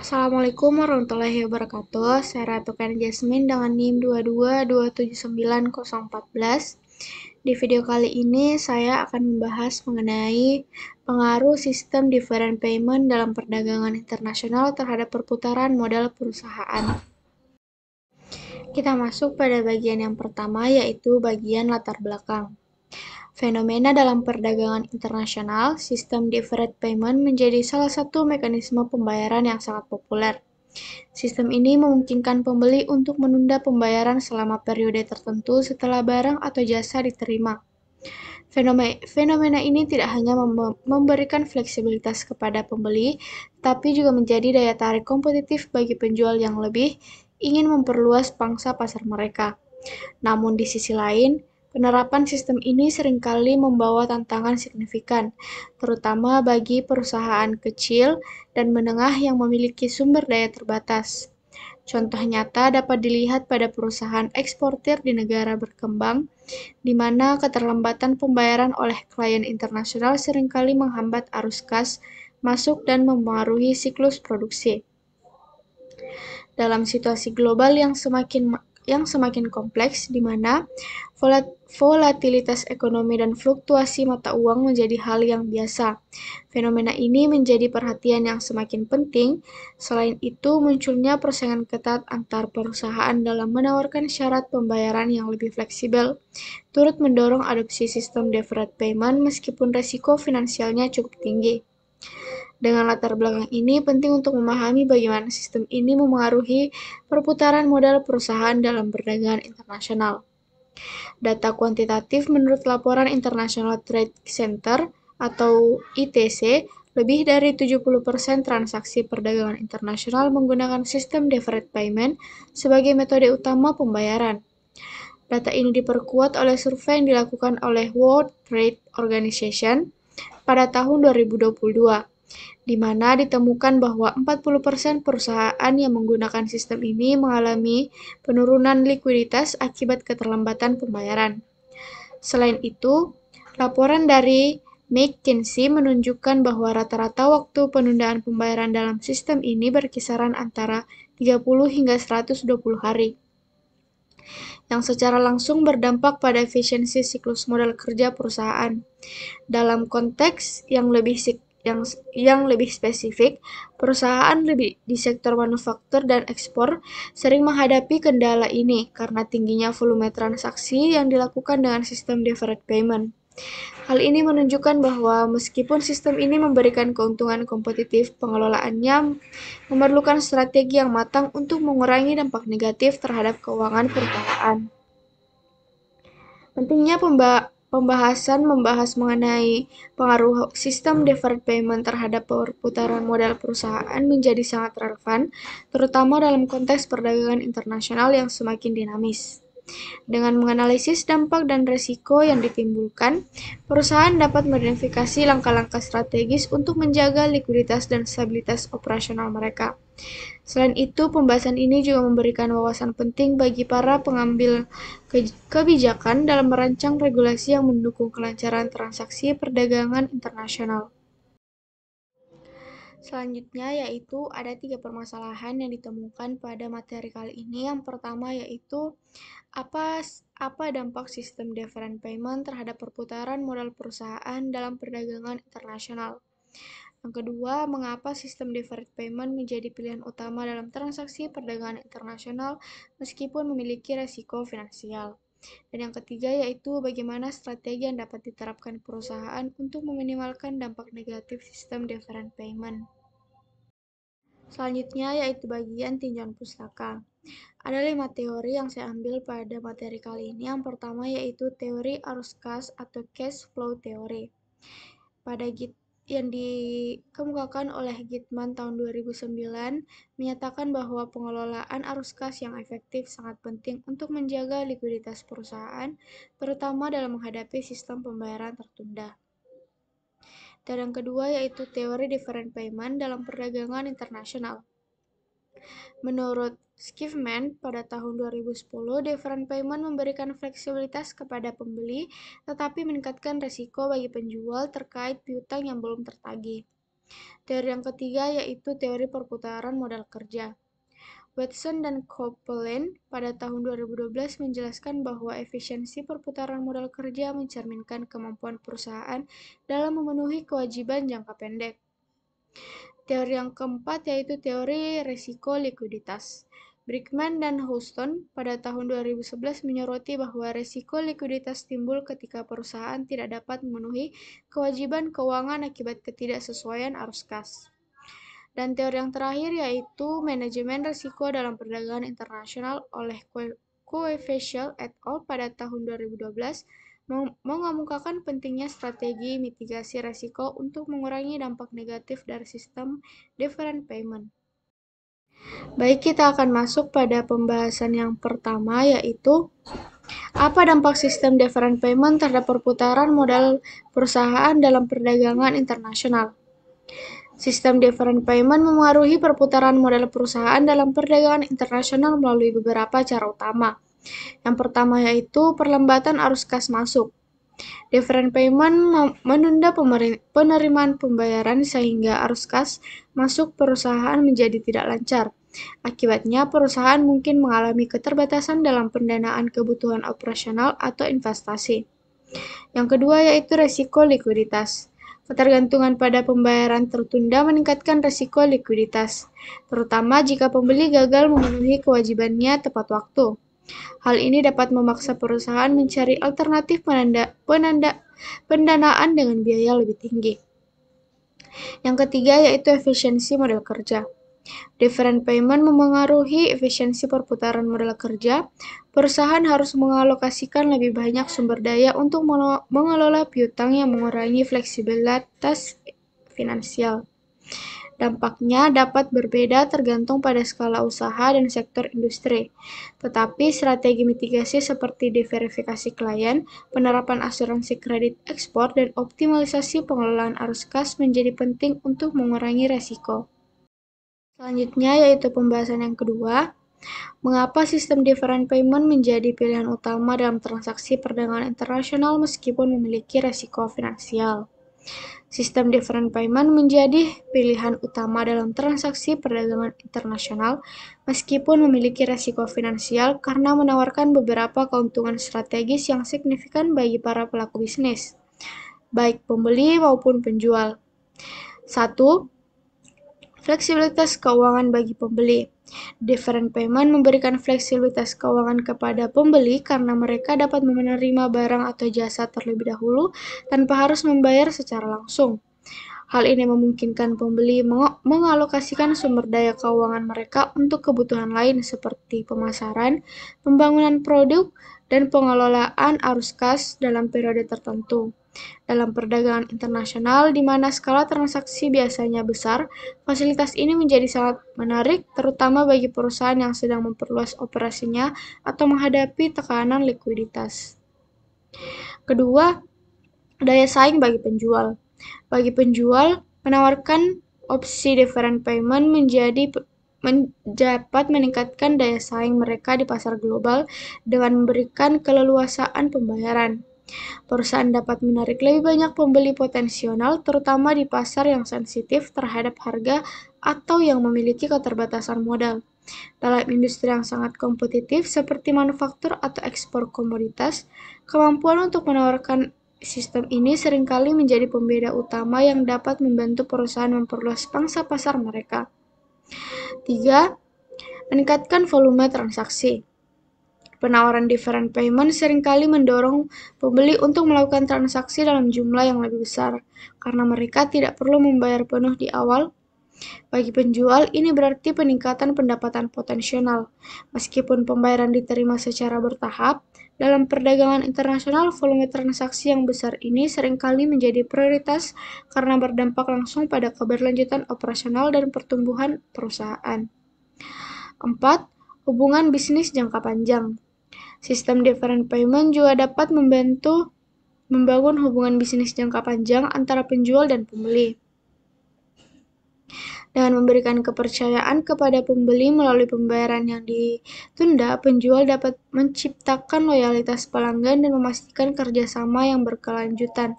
Assalamualaikum warahmatullahi wabarakatuh. Saya Ratu Ken Jasmine dengan NIM 2227914. Di video kali ini saya akan membahas mengenai pengaruh sistem different payment dalam perdagangan internasional terhadap perputaran modal perusahaan. Kita masuk pada bagian yang pertama, yaitu bagian latar belakang. Fenomena dalam perdagangan internasional, sistem deferred payment menjadi salah satu mekanisme pembayaran yang sangat populer. Sistem ini memungkinkan pembeli untuk menunda pembayaran selama periode tertentu setelah barang atau jasa diterima. Fenomena ini tidak hanya memberikan fleksibilitas kepada pembeli, tapi juga menjadi daya tarik kompetitif bagi penjual yang lebih ingin memperluas pangsa pasar mereka. Namun di sisi lain, penerapan sistem ini seringkali membawa tantangan signifikan, terutama bagi perusahaan kecil dan menengah yang memiliki sumber daya terbatas. Contoh nyata dapat dilihat pada perusahaan eksportir di negara berkembang, di mana keterlambatan pembayaran oleh klien internasional seringkali menghambat arus kas masuk dan mempengaruhi siklus produksi. Dalam situasi global yang semakin kompleks, di mana volatilitas ekonomi dan fluktuasi mata uang menjadi hal yang biasa. Fenomena ini menjadi perhatian yang semakin penting. Selain itu, munculnya persaingan ketat antar perusahaan dalam menawarkan syarat pembayaran yang lebih fleksibel, turut mendorong adopsi sistem deferred payment meskipun resiko finansialnya cukup tinggi. Dengan latar belakang ini, penting untuk memahami bagaimana sistem ini memengaruhi perputaran modal perusahaan dalam perdagangan internasional. Data kuantitatif menurut laporan International Trade Center atau ITC, lebih dari 70% transaksi perdagangan internasional menggunakan sistem deferred payment sebagai metode utama pembayaran. Data ini diperkuat oleh survei yang dilakukan oleh World Trade Organization pada tahun 2022, di mana ditemukan bahwa 40% perusahaan yang menggunakan sistem ini mengalami penurunan likuiditas akibat keterlambatan pembayaran. Selain itu, laporan dari McKinsey menunjukkan bahwa rata-rata waktu penundaan pembayaran dalam sistem ini berkisaran antara 30 hingga 120 hari, yang secara langsung berdampak pada efisiensi siklus modal kerja perusahaan. Dalam konteks yang lebih spesifik, perusahaan di sektor manufaktur dan ekspor sering menghadapi kendala ini karena tingginya volume transaksi yang dilakukan dengan sistem deferred payment. Hal ini menunjukkan bahwa meskipun sistem ini memberikan keuntungan kompetitif, pengelolaannya memerlukan strategi yang matang untuk mengurangi dampak negatif terhadap keuangan perusahaan. Pentingnya pembahasan membahas mengenai pengaruh sistem deferred payment terhadap perputaran modal perusahaan menjadi sangat relevan, terutama dalam konteks perdagangan internasional yang semakin dinamis. Dengan menganalisis dampak dan risiko yang ditimbulkan, perusahaan dapat mengidentifikasi langkah-langkah strategis untuk menjaga likuiditas dan stabilitas operasional mereka. Selain itu, pembahasan ini juga memberikan wawasan penting bagi para pengambil kebijakan dalam merancang regulasi yang mendukung kelancaran transaksi perdagangan internasional. Selanjutnya yaitu ada 3 permasalahan yang ditemukan pada materi kali ini. Yang pertama yaitu apa dampak sistem deferred payment terhadap perputaran modal perusahaan dalam perdagangan internasional. Yang kedua, mengapa sistem deferred payment menjadi pilihan utama dalam transaksi perdagangan internasional meskipun memiliki resiko finansial. Dan yang ketiga yaitu bagaimana strategi yang dapat diterapkan perusahaan untuk meminimalkan dampak negatif sistem deferred payment. Selanjutnya yaitu bagian tinjauan pustaka. Ada 5 teori yang saya ambil pada materi kali ini. Yang pertama yaitu teori arus kas atau cash flow theory. Yang dikemukakan oleh Gitman tahun 2009 menyatakan bahwa pengelolaan arus kas yang efektif sangat penting untuk menjaga likuiditas perusahaan, terutama dalam menghadapi sistem pembayaran tertunda. Dan yang kedua yaitu teori different payment dalam perdagangan internasional. Menurut Schiffman pada tahun 2010, different payment memberikan fleksibilitas kepada pembeli, tetapi meningkatkan risiko bagi penjual terkait piutang yang belum tertagih. Teori yang ketiga yaitu teori perputaran modal kerja. Watson dan Copeland pada tahun 2012 menjelaskan bahwa efisiensi perputaran modal kerja mencerminkan kemampuan perusahaan dalam memenuhi kewajiban jangka pendek. Teori yang keempat yaitu teori risiko likuiditas. Brickman dan Houston pada tahun 2011 menyoroti bahwa risiko likuiditas timbul ketika perusahaan tidak dapat memenuhi kewajiban keuangan akibat ketidaksesuaian arus kas. Dan teori yang terakhir yaitu manajemen risiko dalam perdagangan internasional oleh Coeficial et al. Pada tahun 2012 mengemukakan pentingnya strategi mitigasi risiko untuk mengurangi dampak negatif dari sistem deferred payment. Baik, kita akan masuk pada pembahasan yang pertama yaitu apa dampak sistem deferred payment terhadap perputaran modal perusahaan dalam perdagangan internasional. Sistem deferred payment memengaruhi perputaran modal perusahaan dalam perdagangan internasional melalui beberapa cara utama. Yang pertama yaitu perlambatan arus kas masuk. Deferred payment menunda penerimaan pembayaran sehingga arus kas masuk perusahaan menjadi tidak lancar. Akibatnya, perusahaan mungkin mengalami keterbatasan dalam pendanaan kebutuhan operasional atau investasi. Yang kedua yaitu risiko likuiditas. Ketergantungan pada pembayaran tertunda meningkatkan risiko likuiditas, terutama jika pembeli gagal memenuhi kewajibannya tepat waktu. Hal ini dapat memaksa perusahaan mencari alternatif pendanaan dengan biaya lebih tinggi. Yang ketiga yaitu efisiensi modal kerja. Deferred payment memengaruhi efisiensi perputaran modal kerja. Perusahaan harus mengalokasikan lebih banyak sumber daya untuk mengelola piutang yang mengurangi fleksibilitas finansial. Dampaknya dapat berbeda tergantung pada skala usaha dan sektor industri. Tetapi strategi mitigasi seperti diverifikasi klien, penerapan asuransi kredit ekspor, dan optimalisasi pengelolaan arus kas menjadi penting untuk mengurangi risiko. Selanjutnya yaitu pembahasan yang kedua, mengapa sistem deferred payment menjadi pilihan utama dalam transaksi perdagangan internasional meskipun memiliki risiko finansial. Sistem deferred payment menjadi pilihan utama dalam transaksi perdagangan internasional meskipun memiliki risiko finansial karena menawarkan beberapa keuntungan strategis yang signifikan bagi para pelaku bisnis, baik pembeli maupun penjual. 1. Fleksibilitas keuangan bagi pembeli. Deferred payment memberikan fleksibilitas keuangan kepada pembeli karena mereka dapat menerima barang atau jasa terlebih dahulu tanpa harus membayar secara langsung. Hal ini memungkinkan pembeli mengalokasikan sumber daya keuangan mereka untuk kebutuhan lain seperti pemasaran, pembangunan produk, dan pengelolaan arus kas dalam periode tertentu. Dalam perdagangan internasional, di mana skala transaksi biasanya besar, fasilitas ini menjadi sangat menarik, terutama bagi perusahaan yang sedang memperluas operasinya atau menghadapi tekanan likuiditas. Kedua, daya saing bagi penjual. Bagi penjual, menawarkan opsi deferred payment dapat meningkatkan daya saing mereka di pasar global dengan memberikan keleluasaan pembayaran. Perusahaan dapat menarik lebih banyak pembeli potensial, terutama di pasar yang sensitif terhadap harga atau yang memiliki keterbatasan modal. Dalam industri yang sangat kompetitif seperti manufaktur atau ekspor komoditas, kemampuan untuk menawarkan sistem ini seringkali menjadi pembeda utama yang dapat membantu perusahaan memperluas pangsa pasar mereka. 3. Meningkatkan volume transaksi. Penawaran deferred payment seringkali mendorong pembeli untuk melakukan transaksi dalam jumlah yang lebih besar, karena mereka tidak perlu membayar penuh di awal. Bagi penjual, ini berarti peningkatan pendapatan potensial. Meskipun pembayaran diterima secara bertahap, dalam perdagangan internasional, volume transaksi yang besar ini seringkali menjadi prioritas karena berdampak langsung pada keberlanjutan operasional dan pertumbuhan perusahaan. 4. Hubungan bisnis jangka panjang. Sistem deferred payment juga dapat membantu membangun hubungan bisnis jangka panjang antara penjual dan pembeli. Dengan memberikan kepercayaan kepada pembeli melalui pembayaran yang ditunda, penjual dapat menciptakan loyalitas pelanggan dan memastikan kerjasama yang berkelanjutan.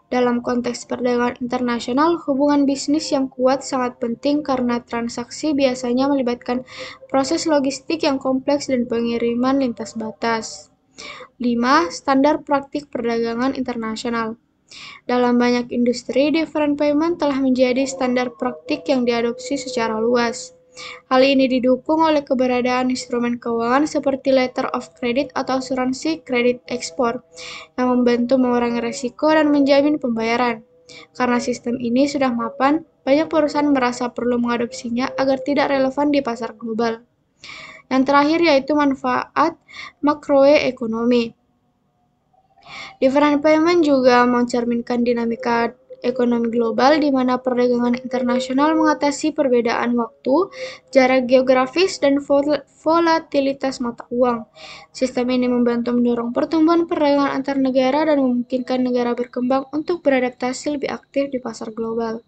Dalam konteks perdagangan internasional, hubungan bisnis yang kuat sangat penting karena transaksi biasanya melibatkan proses logistik yang kompleks dan pengiriman lintas batas. 5. Standar praktik perdagangan internasional. Dalam banyak industri, different payment telah menjadi standar praktik yang diadopsi secara luas. Hal ini didukung oleh keberadaan instrumen keuangan seperti letter of credit atau asuransi kredit ekspor yang membantu mengurangi risiko dan menjamin pembayaran. Karena sistem ini sudah mapan, banyak perusahaan merasa perlu mengadopsinya agar tidak relevan di pasar global. Yang terakhir yaitu manfaat makroekonomi. Different payment juga mencerminkan dinamika ekonomi global di mana perdagangan internasional mengatasi perbedaan waktu, jarak geografis, dan volatilitas mata uang. Sistem ini membantu mendorong pertumbuhan perdagangan antar negara dan memungkinkan negara berkembang untuk beradaptasi lebih aktif di pasar global.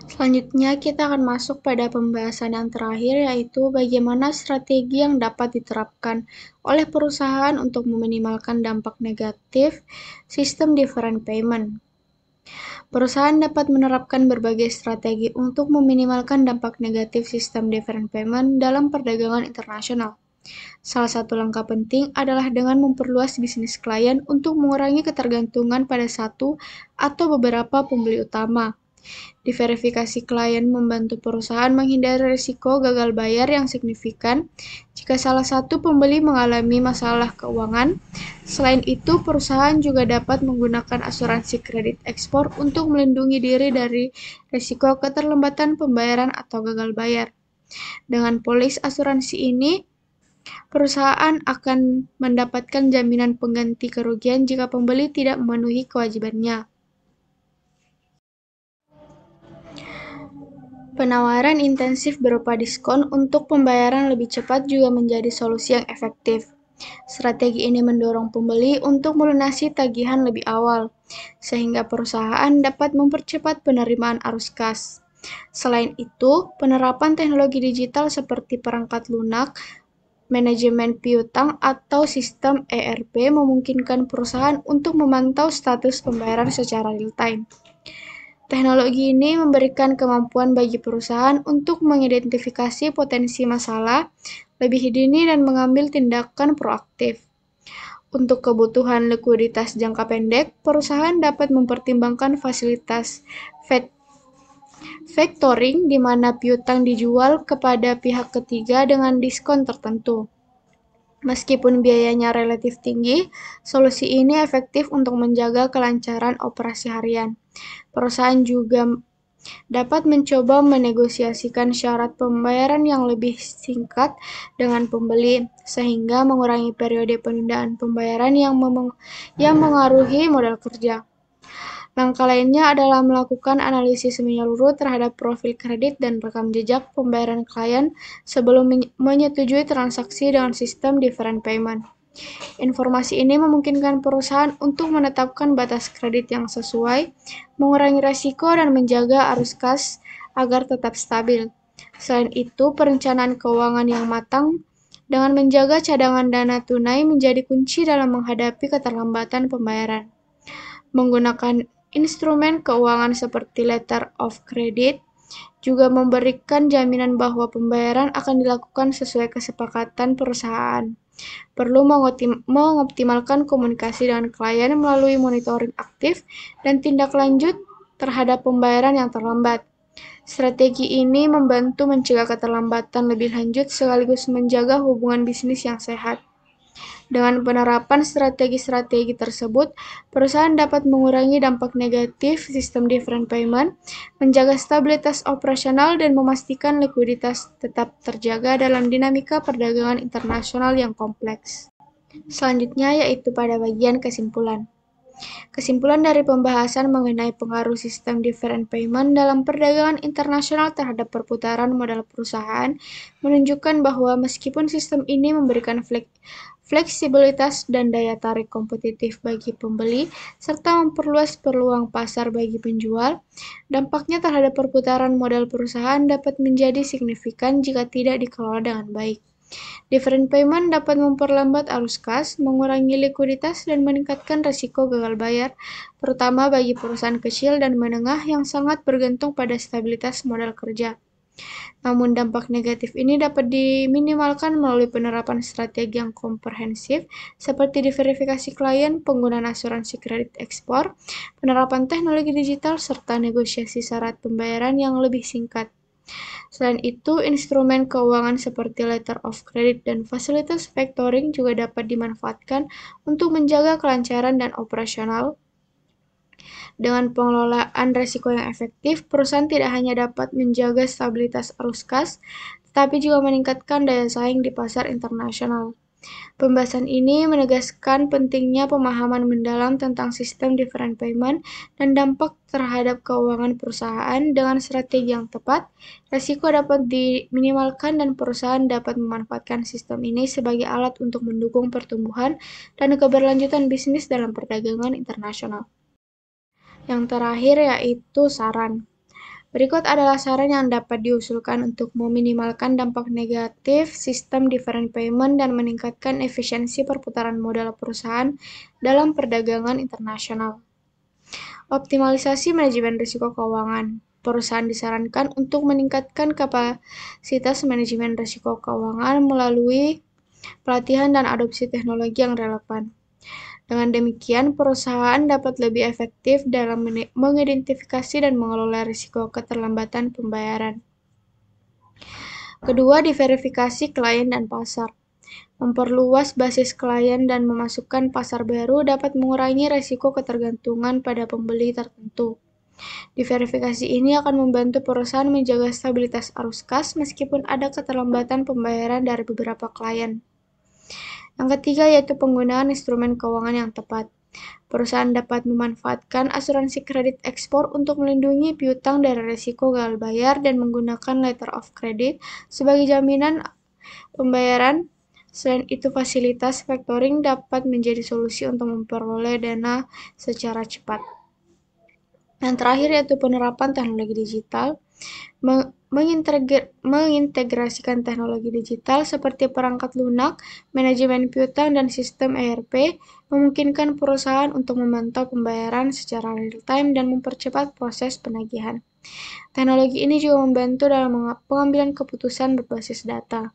Selanjutnya, kita akan masuk pada pembahasan yang terakhir, yaitu bagaimana strategi yang dapat diterapkan oleh perusahaan untuk meminimalkan dampak negatif sistem different payment. Perusahaan dapat menerapkan berbagai strategi untuk meminimalkan dampak negatif sistem different payment dalam perdagangan internasional. Salah satu langkah penting adalah dengan memperluas bisnis klien untuk mengurangi ketergantungan pada satu atau beberapa pembeli utama. Diverifikasi klien membantu perusahaan menghindari risiko gagal bayar yang signifikan jika salah satu pembeli mengalami masalah keuangan. Selain itu, perusahaan juga dapat menggunakan asuransi kredit ekspor untuk melindungi diri dari risiko keterlambatan pembayaran atau gagal bayar. Dengan polis asuransi ini, perusahaan akan mendapatkan jaminan pengganti kerugian jika pembeli tidak memenuhi kewajibannya. Penawaran intensif berupa diskon untuk pembayaran lebih cepat juga menjadi solusi yang efektif. Strategi ini mendorong pembeli untuk melunasi tagihan lebih awal, sehingga perusahaan dapat mempercepat penerimaan arus kas. Selain itu, penerapan teknologi digital seperti perangkat lunak, manajemen piutang, atau sistem ERP memungkinkan perusahaan untuk memantau status pembayaran secara real-time. Teknologi ini memberikan kemampuan bagi perusahaan untuk mengidentifikasi potensi masalah lebih dini dan mengambil tindakan proaktif. Untuk kebutuhan likuiditas jangka pendek, perusahaan dapat mempertimbangkan fasilitas factoring di mana piutang dijual kepada pihak ketiga dengan diskon tertentu. Meskipun biayanya relatif tinggi, solusi ini efektif untuk menjaga kelancaran operasi harian. Perusahaan juga dapat mencoba menegosiasikan syarat pembayaran yang lebih singkat dengan pembeli, sehingga mengurangi periode penundaan pembayaran yang mengaruhi modal kerja. Langkah lainnya adalah melakukan analisis menyeluruh terhadap profil kredit dan rekam jejak pembayaran klien sebelum menyetujui transaksi dengan sistem different payment. Informasi ini memungkinkan perusahaan untuk menetapkan batas kredit yang sesuai, mengurangi risiko, dan menjaga arus kas agar tetap stabil. Selain itu, perencanaan keuangan yang matang dengan menjaga cadangan dana tunai menjadi kunci dalam menghadapi keterlambatan pembayaran. Menggunakan instrumen keuangan seperti letter of credit juga memberikan jaminan bahwa pembayaran akan dilakukan sesuai kesepakatan perusahaan. Perlu mengoptimalkan komunikasi dengan klien melalui monitoring aktif dan tindak lanjut terhadap pembayaran yang terlambat. Strategi ini membantu mencegah keterlambatan lebih lanjut sekaligus menjaga hubungan bisnis yang sehat. Dengan penerapan strategi-strategi tersebut, perusahaan dapat mengurangi dampak negatif sistem different payment, menjaga stabilitas operasional, dan memastikan likuiditas tetap terjaga dalam dinamika perdagangan internasional yang kompleks. Selanjutnya yaitu pada bagian kesimpulan. Kesimpulan dari pembahasan mengenai pengaruh sistem different payment dalam perdagangan internasional terhadap perputaran modal perusahaan menunjukkan bahwa meskipun sistem ini memberikan fleksibilitas dan daya tarik kompetitif bagi pembeli, serta memperluas peluang pasar bagi penjual. Dampaknya terhadap perputaran modal perusahaan dapat menjadi signifikan jika tidak dikelola dengan baik. Different payment dapat memperlambat arus kas, mengurangi likuiditas, dan meningkatkan risiko gagal bayar, terutama bagi perusahaan kecil dan menengah yang sangat bergantung pada stabilitas modal kerja. Namun dampak negatif ini dapat diminimalkan melalui penerapan strategi yang komprehensif seperti diverifikasi klien, penggunaan asuransi kredit ekspor, penerapan teknologi digital, serta negosiasi syarat pembayaran yang lebih singkat. Selain itu, instrumen keuangan seperti letter of credit dan fasilitas factoring juga dapat dimanfaatkan untuk menjaga kelancaran dan operasional. Dengan pengelolaan risiko yang efektif, perusahaan tidak hanya dapat menjaga stabilitas arus kas, tetapi juga meningkatkan daya saing di pasar internasional. Pembahasan ini menegaskan pentingnya pemahaman mendalam tentang sistem different payment dan dampak terhadap keuangan perusahaan. Dengan strategi yang tepat, risiko dapat diminimalkan dan perusahaan dapat memanfaatkan sistem ini sebagai alat untuk mendukung pertumbuhan dan keberlanjutan bisnis dalam perdagangan internasional. Yang terakhir yaitu saran. Berikut adalah saran yang dapat diusulkan untuk meminimalkan dampak negatif sistem different payment dan meningkatkan efisiensi perputaran modal perusahaan dalam perdagangan internasional. Optimalisasi manajemen risiko keuangan. Perusahaan disarankan untuk meningkatkan kapasitas manajemen risiko keuangan melalui pelatihan dan adopsi teknologi yang relevan. Dengan demikian, perusahaan dapat lebih efektif dalam mengidentifikasi dan mengelola risiko keterlambatan pembayaran. Kedua, diverifikasi klien dan pasar. Memperluas basis klien dan memasukkan pasar baru dapat mengurangi risiko ketergantungan pada pembeli tertentu. Diverifikasi ini akan membantu perusahaan menjaga stabilitas arus kas meskipun ada keterlambatan pembayaran dari beberapa klien. Yang ketiga yaitu penggunaan instrumen keuangan yang tepat. Perusahaan dapat memanfaatkan asuransi kredit ekspor untuk melindungi piutang dari risiko gagal bayar dan menggunakan letter of credit sebagai jaminan pembayaran. Selain itu, fasilitas factoring dapat menjadi solusi untuk memperoleh dana secara cepat. Yang terakhir yaitu penerapan teknologi digital. Mengintegrasikan teknologi digital seperti perangkat lunak, manajemen piutang, dan sistem ERP memungkinkan perusahaan untuk memantau pembayaran secara real-time dan mempercepat proses penagihan. Teknologi ini juga membantu dalam pengambilan keputusan berbasis data.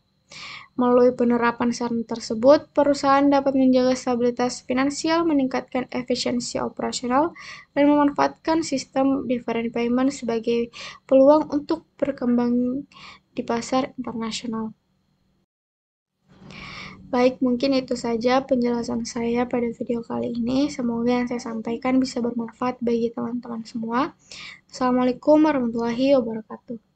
Melalui penerapan saran tersebut, perusahaan dapat menjaga stabilitas finansial, meningkatkan efisiensi operasional, dan memanfaatkan sistem different payment sebagai peluang untuk berkembang di pasar internasional. Baik, mungkin itu saja penjelasan saya pada video kali ini. Semoga yang saya sampaikan bisa bermanfaat bagi teman-teman semua. Assalamualaikum warahmatullahi wabarakatuh.